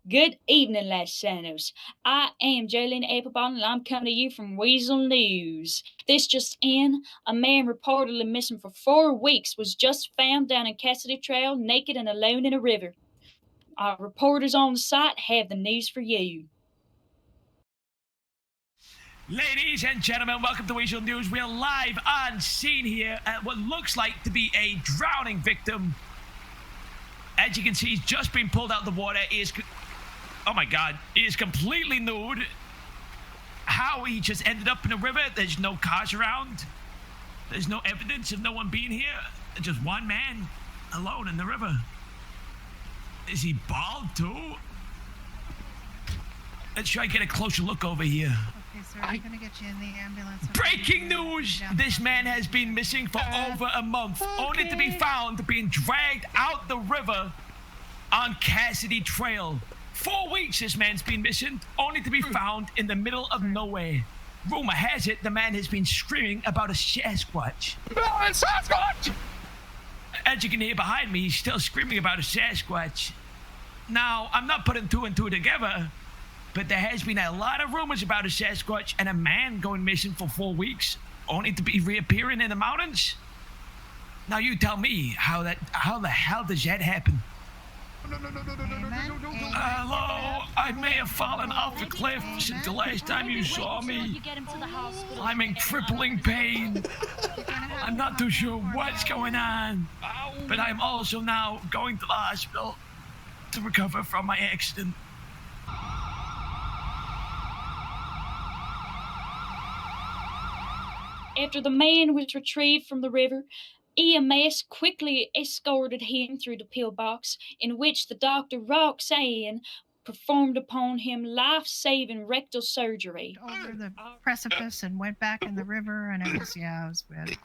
Good evening, Las Sanos. I am Jolene Applebottom, and I'm coming to you from Weazel News. This just in, a man reportedly missing for 4 weeks was just found down in Cassidy Trail, naked and alone in a river. Our reporters on the site have the news for you. Ladies and gentlemen, welcome to Weazel News. We're live on scene here at what looks like to be a drowning victim. As you can see, he's just been pulled out of the water. Oh my God, he is completely nude. How he just ended up in a river, there's no cars around. There's no evidence of no one being here. Just one man alone in the river. Is he bald too? Let's try and get a closer look over here. Okay, sir, I'm gonna get you in the ambulance. Breaking news! This man has been missing for over a month, only to be found being dragged out the river on Cassidy Trail. 4 weeks this man's been missing, only to be found in the middle of nowhere. Rumor has it the man has been screaming about a Sasquatch. Sasquatch! As you can hear behind me, he's still screaming about a Sasquatch. Now, I'm not putting two and two together, but there has been a lot of rumors about a Sasquatch and a man going missing for 4 weeks, only to be reappearing in the mountains. Now you tell me how the hell does that happen? Hello, I may have fallen off the cliff since the last time you saw me. I'm in crippling pain. I'm not too sure what's going on, but I'm also now going to the hospital to recover from my accident. After the man was retrieved from the river, EMS quickly escorted him through the pillbox, in which the Dr. Roxanne performed upon him life-saving rectal surgery. Over the precipice and went back in the river, and it was bad.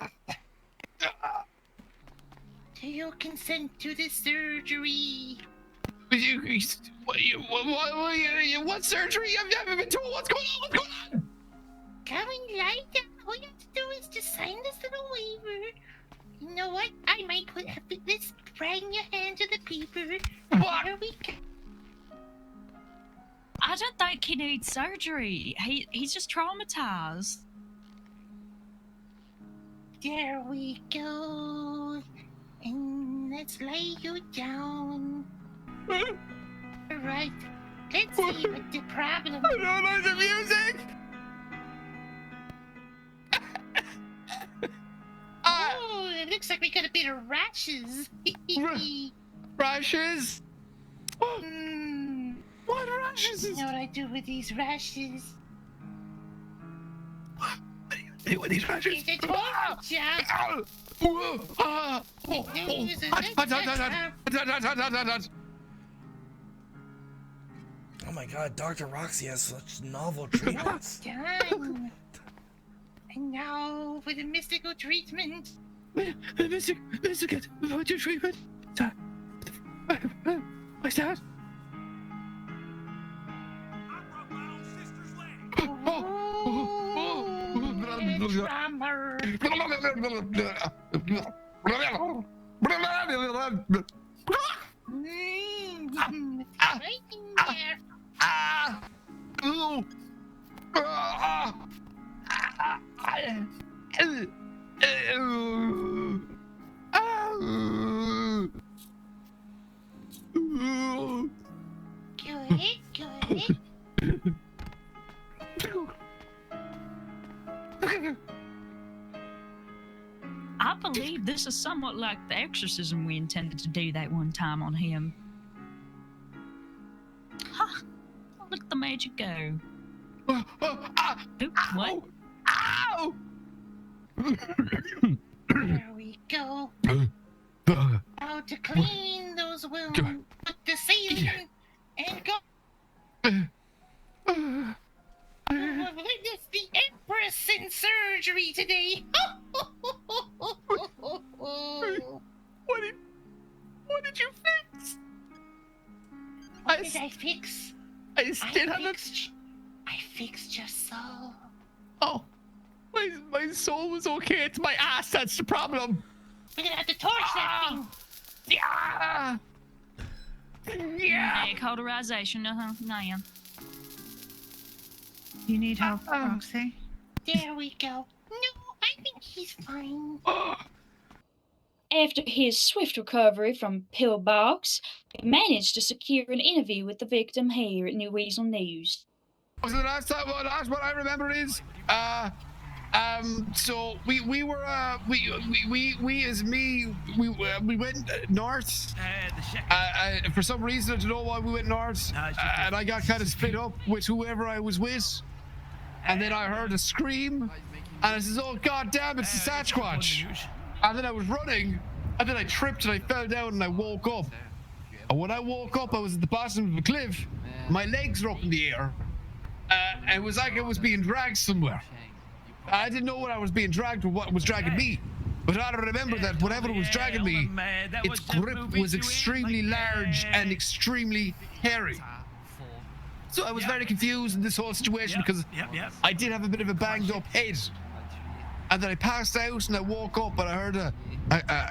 Do you consent to this surgery? What surgery? I've never been told. What's going on? Come and lie down. All you have to do is just sign this little waiver. You know what? I might put this right in your hand to the paper. What? There we go. I don't think he needs surgery. He's just traumatized. There we go. And let's lay you down. Alright. Let's see what the problem is. I don't know the music. Oh, it looks like we got a bit of rashes. Rashes? What rashes? You know what I do with these rashes? What do you do with these rashes? It's a torture job. Oh my God, Dr. Roxy has such novel treatments. Done. And now for the mystical treatment. Mystical treatment? What's that? Drummer. Right in there. Good. I believe this is somewhat like the exorcism we intended to do that one time on him. Huh. Look at the magic go. Oops, what? Ow! There we go. Now to clean those wounds, put the season and go. Witness the Empress in surgery today. What did you fix? What did I fix? I still haven't. I fixed your soul. Oh, my soul was okay. It's my ass that's the problem. We're gonna have to torch that thing. Yeah. Yeah. Cauterization, now. You need help, Roxy? There we go. No, I think he's fine. After his swift recovery from pillbox, he managed to secure an interview with the victim here at New Weazel News. So the last what I remember is, so we were, we went north. For some reason, I don't know why we went north, and I got kind of split up with whoever I was with, and then I heard a scream, and I says, "Oh God damn, it's the Sasquatch!" And then I was running, and then I tripped and I fell down and I woke up. And when I woke up, I was at the bottom of the cliff. My legs were up in the air. It was like I was being dragged somewhere. I didn't know what I was being dragged or what was dragging me. But I remember that whatever was dragging me, its grip was extremely large and extremely hairy. So I was very confused in this whole situation because I did have a bit of a banged up head. And then I passed out and I woke up and I heard a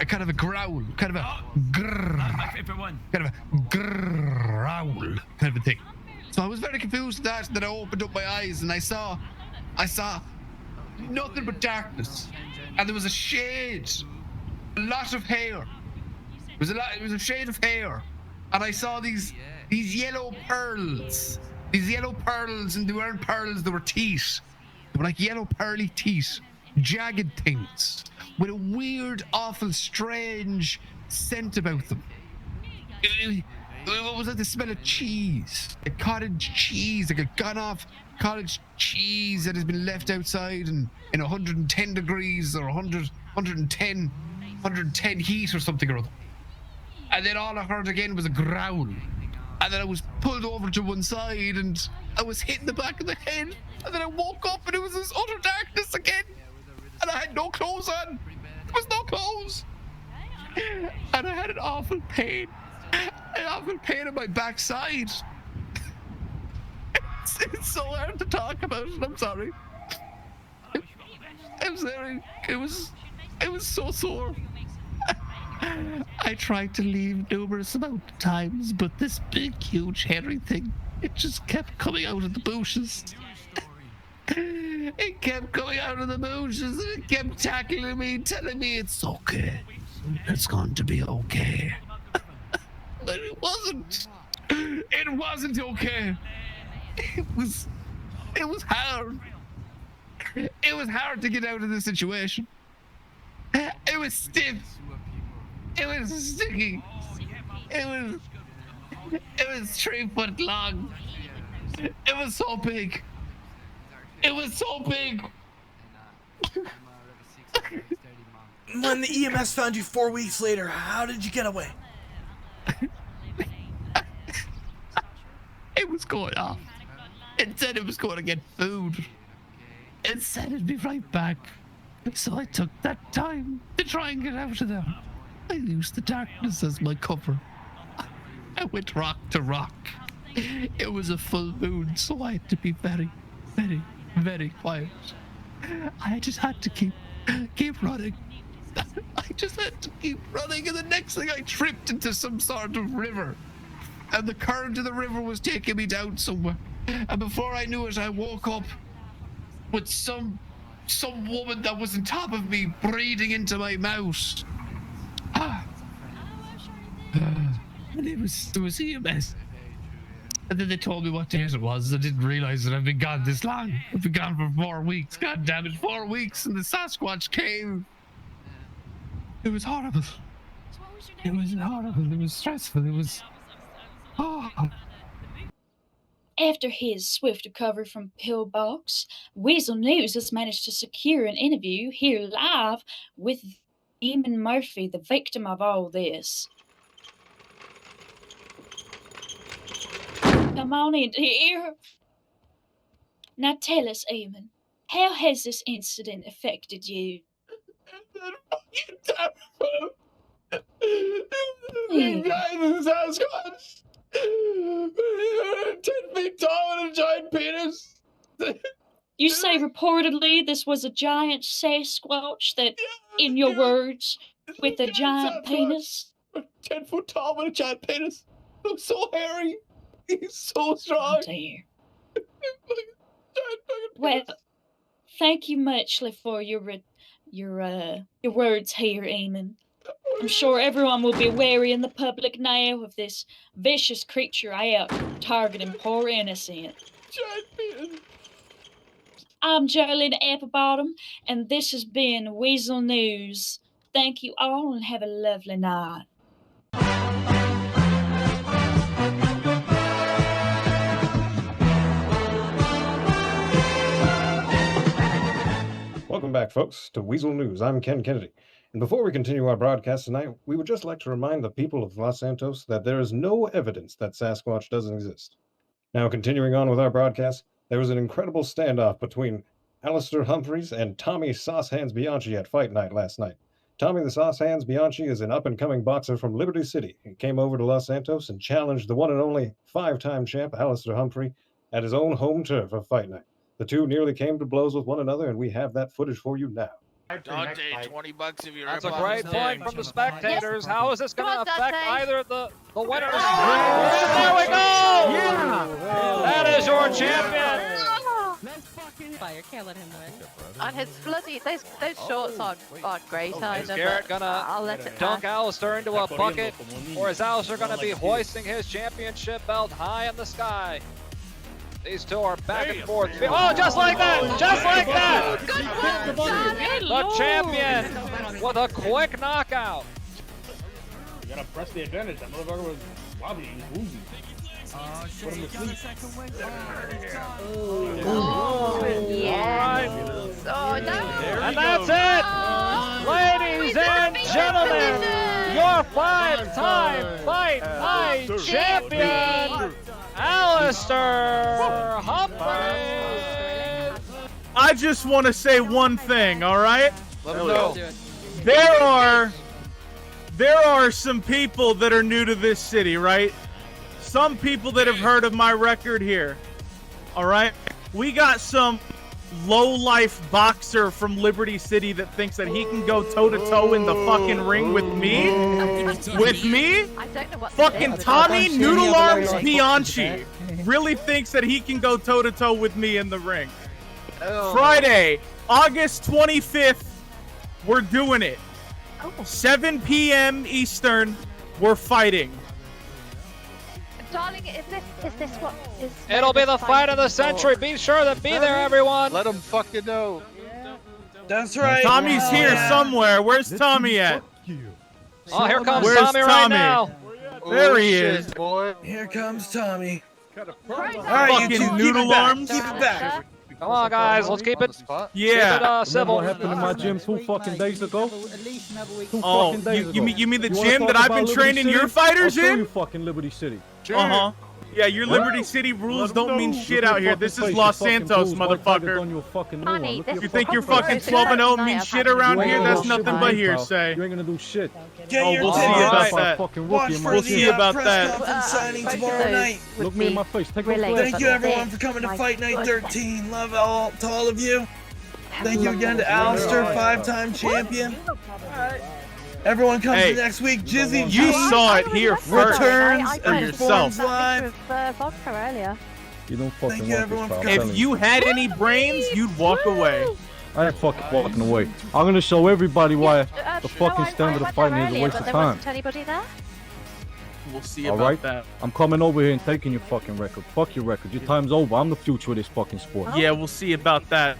kind of a growl, kind of a grrr, My favorite one. kind of a growl kind of a thing. So I was very confused that I opened up my eyes and I saw nothing but darkness. And there was a shade, a lot of hair. It was a shade of hair. And I saw these yellow pearls. These yellow pearls, and they weren't pearls, they were teeth. They were like yellow pearly teeth. Jagged things with a weird, awful, strange scent about them. It was like the smell of cheese, like cottage cheese, like a gone-off cottage cheese that has been left outside in 110 degrees or 110 heat or something or other. And then all I heard again was a growl. And then I was pulled over to one side and I was hit in the back of the head. And then I woke up and it was this utter darkness again. And I had no clothes on. There was no clothes. And I had an awful pain in my backside. It's so hard to talk about it. I'm sorry. It was so sore. I tried to leave numerous amount of times, but this big, huge, hairy thing, it just kept coming out of the bushes. It kept coming out of the bushes and it kept tackling me, telling me it's okay. It's going to be okay. But it wasn't. It wasn't okay. It was hard. It was hard to get out of this situation. It was stiff. It was sticky. It was 3 foot long. It was so big. It was so big. When the EMS found you 4 weeks later, how did you get away? It was going off. It said it was going to get food. It said it'd be right back. So I took that time to try and get out of there. I used the darkness as my cover. I went rock to rock. It was a full moon, so I had to be very, very, very quiet. I just had to keep running. I just had to keep running, and the next thing I tripped into some sort of river. And the current of the river was taking me down somewhere. And before I knew it, I woke up with some woman that was on top of me breathing into my mouth. And it was EMS. And then they told me what day it was. I didn't realize that I've been gone this long. I've been gone for 4 weeks. God damn it, 4 weeks, and the Sasquatch came. It was horrible. It was horrible. It was stressful. It was... Oh. After his swift recovery from pillbox, Weazel News has managed to secure an interview here live with Eamon Murphy, the victim of all this. Come on in here. Now tell us, Eamon, how has this incident affected you? Sasquatch. 10 feet tall and a giant penis. You say reportedly this was a giant Sasquatch that, in your words, with a giant penis? 10 foot tall with a giant penis. I'm so hairy. He's so strong. Oh dear. Well, thank you muchly for your words here, Eamon. I'm sure everyone will be wary in the public now of this vicious creature out targeting poor innocent. I'm Jolene Applebottom, and this has been Weazel News. Thank you all, and have a lovely night. Welcome back, folks, to Weazel News. I'm Ken Kennedy. And before we continue our broadcast tonight, we would just like to remind the people of Los Santos that there is no evidence that Sasquatch doesn't exist. Now, continuing on with our broadcast, there was an incredible standoff between Alistair Humphreys and Tommy Sauce Hands Bianchi at Fight Night last night. Tommy the Sauce Hands Bianchi is an up-and-coming boxer from Liberty City. He came over to Los Santos and challenged the one and only five-time champ Alistair Humphrey at his own home turf of Fight Night. The two nearly came to blows with one another, and we have that footage for you now. Dante, $20 if you That's a great point from the spectators. How is this going to affect either of the winners? There we go! That is your champion. You're killing him, though. And his bloody those shorts aren't great either. Is Garrett gonna dunk Alistair into a bucket, or is Alistair gonna be hoisting his championship belt high in the sky? These two are back and forth. Oh, just like that! Just like that! The champion with a quick knockout. You gotta press the advantage. That motherfucker was wobbling, woozy. Put him to sleep. Yeah. All right. And that's it! Ladies and gentlemen, your five-time Fight Night champion, Alistair Humphreys. I just want to say one thing, all right? Let him know. There are some people that are new to this city, right? Some people that have heard of my record here, all right? We got some low-life boxer from Liberty City that thinks that he can go toe-to-toe in the fucking ring with me? With me? Fucking Tommy Noodle Arms Bianchi really thinks that he can go toe-to-toe with me in the ring. Friday, August 25th, we're doing it. 7 p.m. Eastern, we're fighting. Darling, is this what is... It'll be the fight of the century. Be sure to be there, everyone. Let him fucking know. That's right. Tommy's here somewhere. Where's Tommy at? Oh, here comes Where's Tommy right now. There he is. Boy. Here comes Tommy. All right, you two, noodle arms. Keep it back. Come on, guys. Let's keep it. Yeah. Keep it civil. What happened in my gym 2 fucking days ago? Oh, you mean the gym that I've been training your fighters in? You fucking Liberty City. Uh-huh. Yeah, your Liberty City rules don't mean shit out here. This is Los Santos, motherfucker. You think your fucking 12-0 means shit around here? That's nothing but hearsay. You ain't gonna do shit. Oh, we'll see about that. We'll see about that. Signing tomorrow night. Look me in my face. Take Thank you everyone for coming to Fight Night 13. Love to all of you. Thank you again to Alistair, 5-time champion. Everyone comes in next week. Jizzy G. You saw it here first. Returns and yourself. live. You don't fucking want this, If you had any brains, you'd walk away. I ain't fucking walking away. I'm gonna show everybody why the fucking standard of fighting is a waste of time. Anybody there? We'll see about that. I'm coming over here and taking your fucking record. Fuck your record. Your time's over. I'm the future of this fucking sport. Yeah, we'll see about that.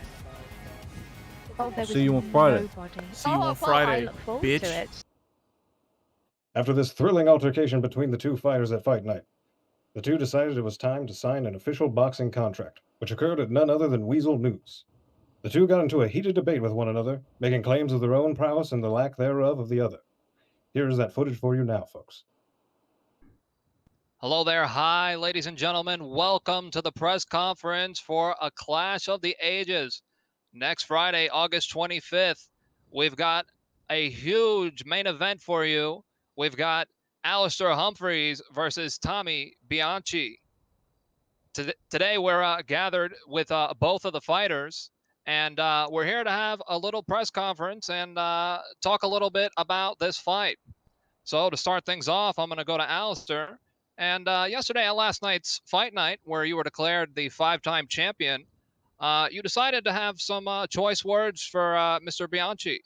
See you on Friday. See you on Friday, bitch. After this thrilling altercation between the two fighters at Fight Night, the two decided it was time to sign an official boxing contract, which occurred at none other than Weazel News. The two got into a heated debate with one another, making claims of their own prowess and the lack thereof of the other. Here is that footage for you now, folks. Hello there. Hi, ladies and gentlemen. Welcome to the press conference for a Clash of the Ages. Next Friday, August 25th, we've got a huge main event for you. We've got Alistair Humphreys versus Tommy Bianchi. Today, we're gathered with both of the fighters, and we're here to have a little press conference and talk a little bit about this fight. So to start things off, I'm going to go to Alistair. And yesterday at last night's fight night, where you were declared the 5-time champion, you decided to have some choice words for Mr. Bianchi.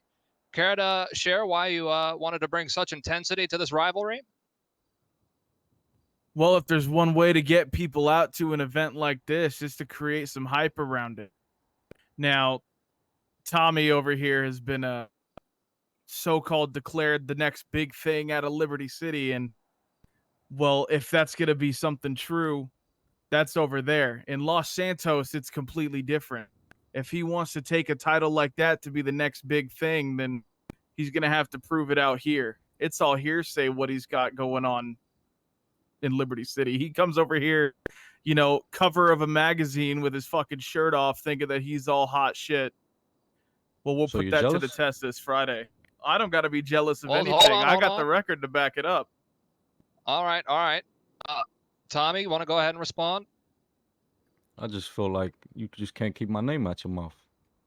Care to share why you wanted to bring such intensity to this rivalry? Well, if there's one way to get people out to an event like this, is to create some hype around it. Now, Tommy over here has been so-called declared the next big thing out of Liberty City, and well, if that's gonna be something true, that's over there. In Los Santos, it's completely different. If he wants to take a title like that to be the next big thing, then he's gonna have to prove it out here. It's all hearsay what he's got going on in Liberty City. He comes over here, cover of a magazine with his fucking shirt off, thinking that he's all hot shit. Well, we'll put that to the test this Friday. I don't got to be jealous of anything. I got the record to back it up. All right. Tommy, you want to go ahead and respond? I just feel like you just can't keep my name out your mouth.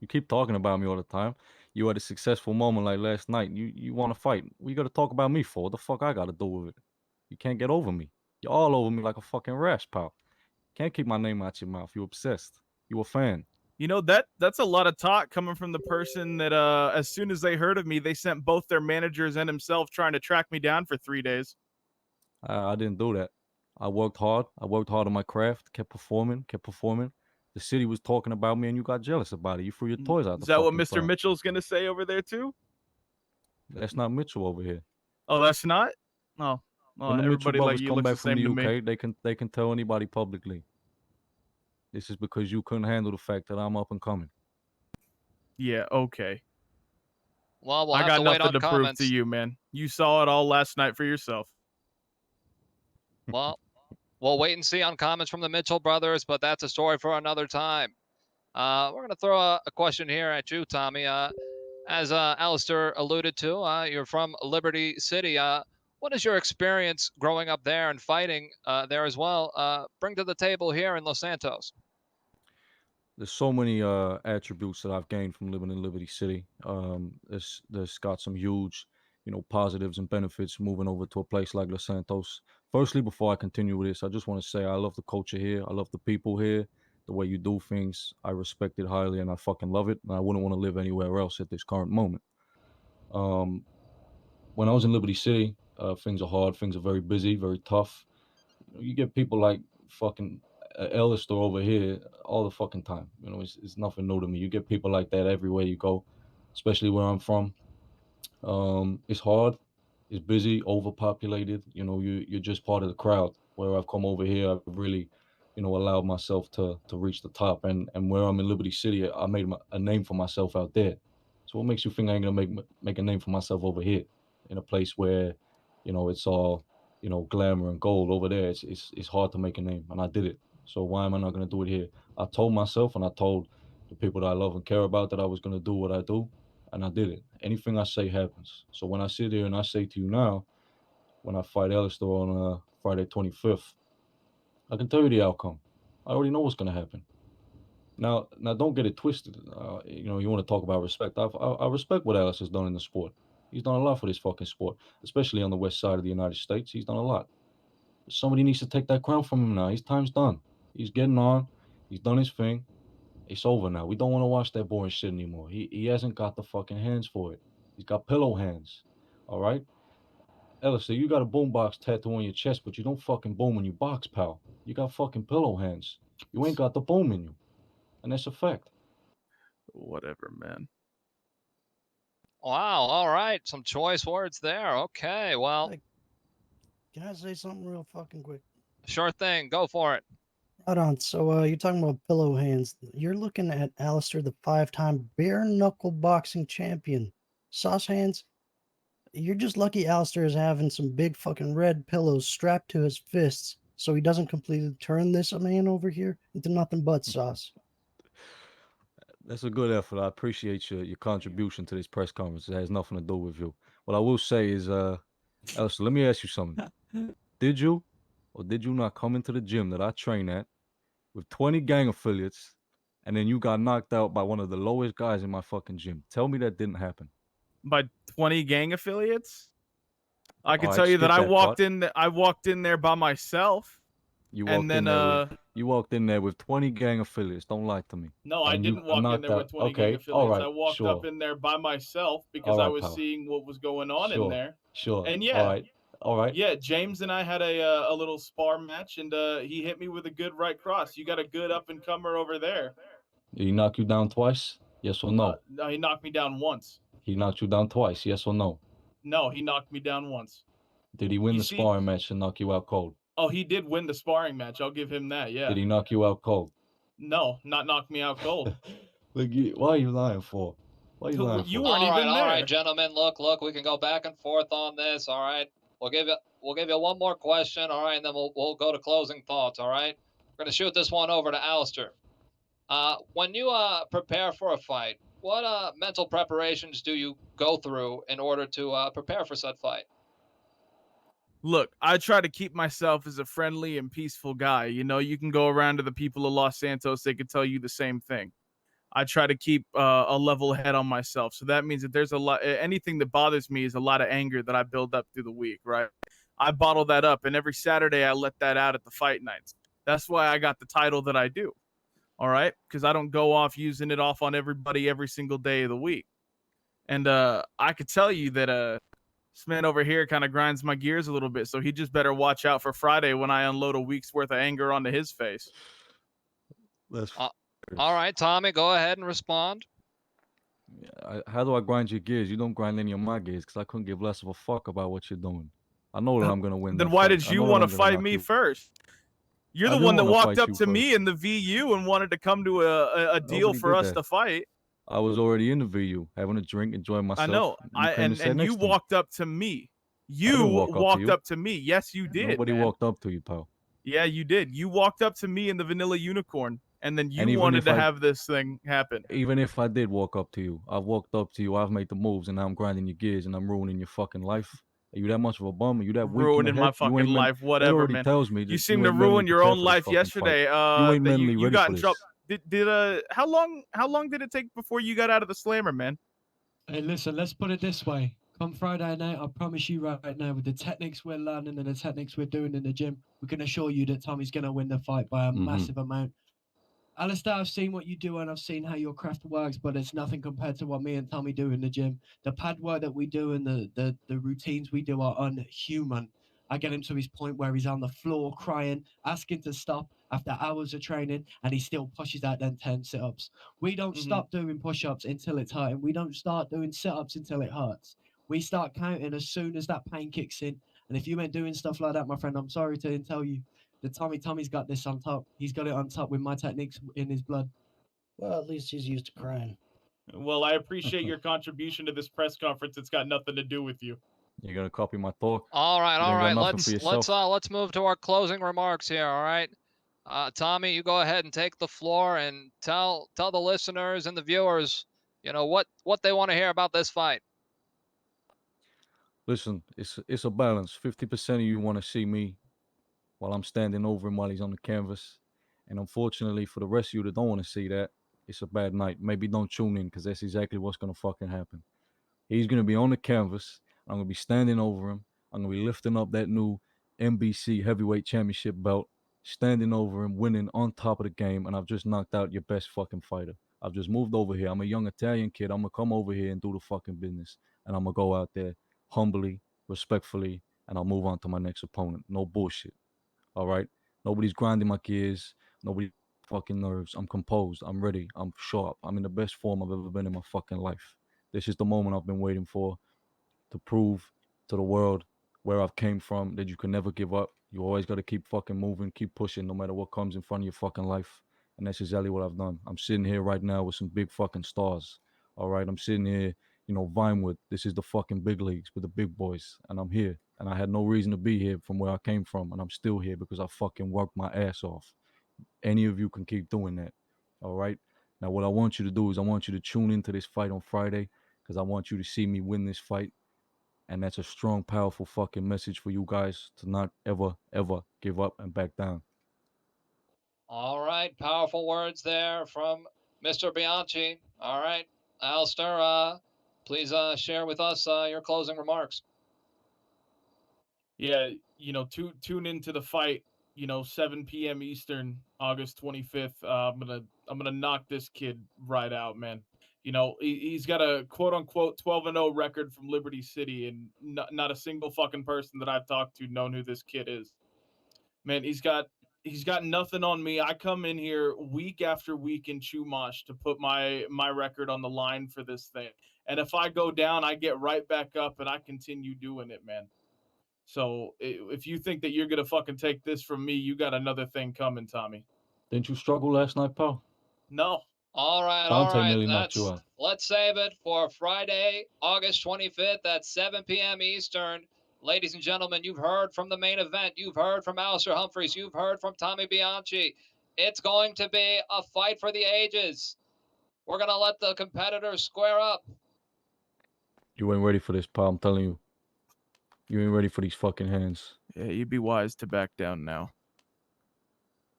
You keep talking about me all the time. You had a successful moment like last night. You want to fight. What you got to talk about me for? What the fuck I got to do with it? You can't get over me. You're all over me like a fucking rash, pal. Can't keep my name out your mouth. You obsessed. You a fan. That's a lot of talk coming from the person that as soon as they heard of me, they sent both their managers and himself trying to track me down for 3 days. I didn't do that. I worked hard. I worked hard on my craft. Kept performing. The city was talking about me, and you got jealous about it. You threw your toys out. Is that what Mr. Mitchell's gonna say over there too? That's not Mitchell over here. Oh, that's not. Oh, well, when the Mitchell everybody brothers like you come looks back the from same the to UK, me. they can tell anybody publicly. This is because you couldn't handle the fact that I'm up and coming. Yeah, okay. Well, we'll I have got to wait nothing on to comments. prove to you, man. You saw it all last night for yourself. Well, we'll wait and see on comments from the Mitchell brothers, but that's a story for another time. We're going to throw a question here at you, Tommy. As Alistair alluded to, you're from Liberty City. What is your experience growing up there and fighting there as well? Bring to the table here in Los Santos. There's so many attributes that I've gained from living in Liberty City. There's got some huge, positives and benefits moving over to a place like Los Santos. Firstly, before I continue with this, I just want to say I love the culture here. I love the people here, the way you do things. I respect it highly, and I fucking love it. And I wouldn't want to live anywhere else at this current moment. When I was in Liberty City, things are hard. Things are very busy, very tough. You get people like fucking Alistair over here all the fucking time. It's nothing new to me. You get people like that everywhere you go, especially where I'm from. It's hard. It's busy, overpopulated. You're just part of the crowd. Where I've come over here, I've really, allowed myself to reach the top. And where I'm in Liberty City, I made a name for myself out there. So what makes you think I ain't gonna make a name for myself over here, in a place where, it's all, glamour and gold. Over there, it's hard to make a name, and I did it. So why am I not gonna do it here? I told myself, and I told the people that I love and care about, that I was gonna do what I do, and I did it. Anything I say happens. So when I sit here and I say to you now, when I fight Alistair on Friday 25th, I can tell you the outcome. I already know what's gonna happen. Now, don't get it twisted. You want to talk about respect. I respect what Alistair's done in the sport. He's done a lot for this fucking sport, especially on the west side of the United States. He's done a lot. Somebody needs to take that crown from him now. His time's done. He's getting on. He's done his thing. It's over now. We don't want to watch that boring shit anymore. He hasn't got the fucking hands for it. He's got pillow hands. All right? Alistair, you got a boombox tattoo on your chest, but you don't fucking boom when you box, pal. You got fucking pillow hands. You ain't got the boom in you. And that's a fact. Whatever, man. Wow. All right. Some choice words there. Okay. Well, Can I say something real fucking quick? sure thing. Go for it. Hold on. So you're talking about pillow hands. You're looking at Alistair, the 5-time bare knuckle boxing champion. Sauce hands. You're just lucky Alistair is having some big fucking red pillows strapped to his fists so he doesn't completely turn this man over here into nothing but sauce. That's a good effort. I appreciate your contribution to this press conference. It has nothing to do with you. What I will say is, Alistair, let me ask you something. Did you or did you not come into the gym that I train at with 20 gang affiliates, and then you got knocked out by one of the lowest guys in my fucking gym? Tell me that didn't happen. By 20 gang affiliates? I can All tell right, you that skip I that walked part. in. I walked in there by myself. You and walked then in there with you walked in there with 20 gang affiliates. Don't lie to me. No, I And you didn't got walk in knocked there with out. 20 gang Okay, all affiliates. I right, walked up sure, in there by myself because all I right, was pal. seeing what was going on in Sure, there. sure, And all yeah, right, all right. yeah, James and I had a little spar match, and he hit me with a good right cross. You got a good up and comer over there. Did he knock you down twice? Yes or no? No, he knocked me down once. He knocked you down twice. Yes or no? No, he knocked me down once. Did he win You the see- sparring match and knock you out cold? Oh, he did win the sparring match. I'll give him that. Yeah. Did he knock you out cold? No, not knock me out cold. Like, why are you lying for? Why are you lying You for? weren't even All there. right, gentlemen. Look. We can go back and forth on this. All right. We'll give you one more question. All right, and then we'll go to closing thoughts. All right. We're gonna shoot this one over to Alistair. When you prepare for a fight, what mental preparations do you go through in order to prepare for said fight? Look, I try to keep myself as a friendly and peaceful guy. You know, you can go around to the people of Los Santos, they could tell you the same thing. I try to keep a level head on myself. So that means that there's a lot, anything that bothers me is a lot of anger that I build up through the week, right? I bottle that up, and every Saturday I let that out at the fight nights. That's why I got the title that I do. All right? Because I don't go off using it off on everybody every single day of the week. And I could tell you that this man over here kind of grinds my gears a little bit, so he just better watch out for Friday when I unload a week's worth of anger onto his face. All right, Tommy, go ahead and respond. How do I grind your gears? You don't grind any of my gears because I couldn't give less of a fuck about what you're doing. I know that I'm gonna win. Then that why fight. did I you know that want to I'm gonna fight knock me you. first? You're I the didn't one that wanna walked fight up you to me first. in the VU and wanted to come to a deal Nobody for did us that. to fight. I was already in the VU, having a drink, enjoying myself. I know. You came and sat And you next to me. walked up to me. You didn't walk up to walked you. up to me. Yes, you did. Nobody man. walked up to you, pal. Yeah, you did. You walked up to me in the Vanilla Unicorn, and then you And even wanted if to I- have this thing happen. Even if I did walk up to you, I've walked up to you, I've made the moves, and now I'm grinding your gears and I'm ruining your fucking life. Are you that much of a bum? Are you that weak in the Ruining head? my You fucking ain't life, that whatever, already man. tells me that You seem you to ain't mentally ruin your prepared own for this life fucking yesterday. fight. You ain't that mentally you ready got for in this. trouble. How long did it take before you got out of the slammer, man? Hey, listen, let's put it this way. Come Friday night, I promise you right now, with the techniques we're learning and the techniques we're doing in the gym, we can assure you that Tommy's going to win the fight by a massive amount. Alistair, I've seen what you do and I've seen how your craft works, but it's nothing compared to what me and Tommy do in the gym. The pad work that we do and the routines we do are unhuman. I get him to his point where he's on the floor crying, asking to stop after hours of training, and he still pushes out them 10 sit-ups. We don't stop doing push-ups until it's hurting. We don't start doing sit-ups until it hurts. We start counting as soon as that pain kicks in. And if you ain't doing stuff like that, my friend, I'm sorry to tell you, the Tommy's got this on top. He's got it on top with my techniques in his blood. Well, at least he's used to crying. Well, I appreciate your contribution to this press conference. It's got nothing to do with you. You're gonna copy my talk. All right. You ain't got nothing for Let's yourself. let's move to our closing remarks here. All right. Tommy, you go ahead and take the floor and tell the listeners and the viewers, what they want to hear about this fight. Listen, it's a balance. 50% of you want to see me while I'm standing over him while he's on the canvas. And unfortunately for the rest of you that don't want to see that, it's a bad night. Maybe don't tune in because that's exactly what's going to fucking happen. He's going to be on the canvas. I'm going to be standing over him. I'm going to be lifting up that new NBC heavyweight championship belt, standing over him, winning on top of the game. And I've just knocked out your best fucking fighter. I've just moved over here. I'm a young Italian kid. I'm going to come over here and do the fucking business. And I'm going to go out there humbly, respectfully, and I'll move on to my next opponent. No bullshit. All right? Nobody's grinding my gears. Nobody fucking nerves. I'm composed. I'm ready. I'm sharp. I'm in the best form I've ever been in my fucking life. This is the moment I've been waiting for to prove to the world where I've came from, that you can never give up. You always got to keep fucking moving, keep pushing, no matter what comes in front of your fucking life. And that's exactly what I've done. I'm sitting here right now with some big fucking stars. All right? I'm sitting here, Vinewood. This is the fucking big leagues with the big boys. And I'm here. And I had no reason to be here from where I came from. And I'm still here because I fucking worked my ass off. Any of you can keep doing that. All right? Now, what I want you to do is I want you to tune into this fight on Friday because I want you to see me win this fight. And that's a strong, powerful fucking message for you guys to not ever, ever give up and back down. All right. Powerful words there from Mr. Bianchi. All right. Alistair, please share with us your closing remarks. Yeah, tune into the fight. 7 p.m. Eastern, August 25th. I'm gonna knock this kid right out, man. He's got a quote unquote 12-0 record from Liberty City, and not a single fucking person that I've talked to known who this kid is. Man, he's got nothing on me. I come in here week after week in Chumash to put my record on the line for this thing. And if I go down, I get right back up and I continue doing it, man. So if you think that you're gonna fucking take this from me, you got another thing coming, Tommy. Didn't you struggle last night, pal? No. All right, Dante nearly knocked you out. Let's save it for Friday, August 25th at 7 p.m. Eastern. Ladies and gentlemen, you've heard from the main event. You've heard from Alistair Humphreys. You've heard from Tommy Bianchi. It's going to be a fight for the ages. We're going to let the competitors square up. You ain't ready for this, pal. I'm telling you. You ain't ready for these fucking hands. Yeah, you'd be wise to back down now.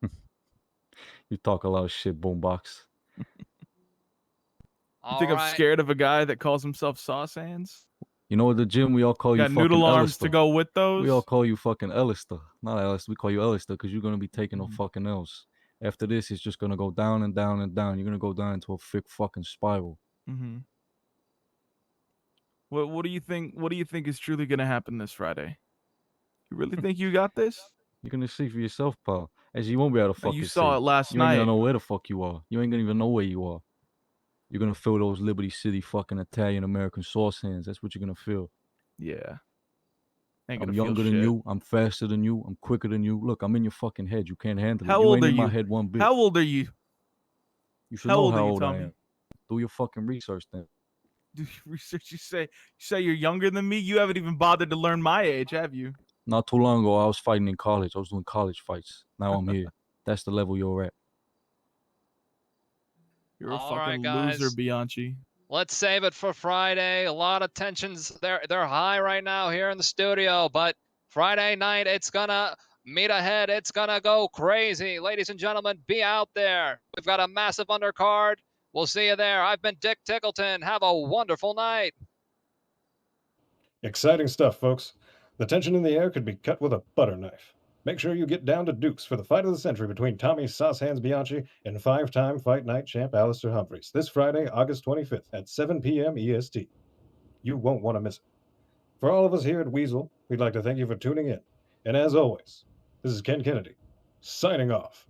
You talk a lot of shit, Boombox. You think I'm scared of a guy that calls himself Sauce Hands? You know, at the gym, we all call you Got fucking noodle arms Alistair. to go with those? We all call you fucking Alistair. Not Alistair. We call you Alistair because you're going to be taking no fucking L's. After this, it's just going to go down and down and down. You're going to go down into a thick fucking spiral. Mm-hmm. What do you think? What do you think is truly going to happen this Friday? You really think you got this? You're going to see for yourself, pal. As you won't be able to fucking You saw see. it last You ain't night. going to know where the fuck you are. You ain't going to even know where you are. You're going to feel those Liberty City fucking Italian-American sauce hands. That's what you're going to feel. Yeah. I'm younger than you. I'm faster than you. I'm quicker than you. Look, I'm in your fucking head. You can't handle it. How You old ain't are in my you? head one bit. How old are you? You should How know old how are you, old I Tommy? am. Do your fucking research then. Do your research. You say you're younger than me? You haven't even bothered to learn my age, have you? Not too long ago, I was fighting in college. I was doing college fights. Now I'm here. That's the level you're at. You're a All fucking right, guys. loser, Bianchi. Let's save it for Friday. A lot of tensions. They're high right now here in the studio, but Friday night it's gonna meet ahead. It's gonna go crazy. Ladies and gentlemen, be out there. We've got a massive undercard. We'll see you there. I've been Dick Tickleton. Have a wonderful night. Exciting stuff, folks. The tension in the air could be cut with a butter knife. Make sure you get down to Dukes for the fight of the century between Tommy Sauce Hands Bianchi and five-time Fight Night champ Alistair Humphreys this Friday, August 25th at 7 p.m. EST. You won't want to miss it. For all of us here at Weazel, we'd like to thank you for tuning in. And as always, this is Ken Kennedy, signing off.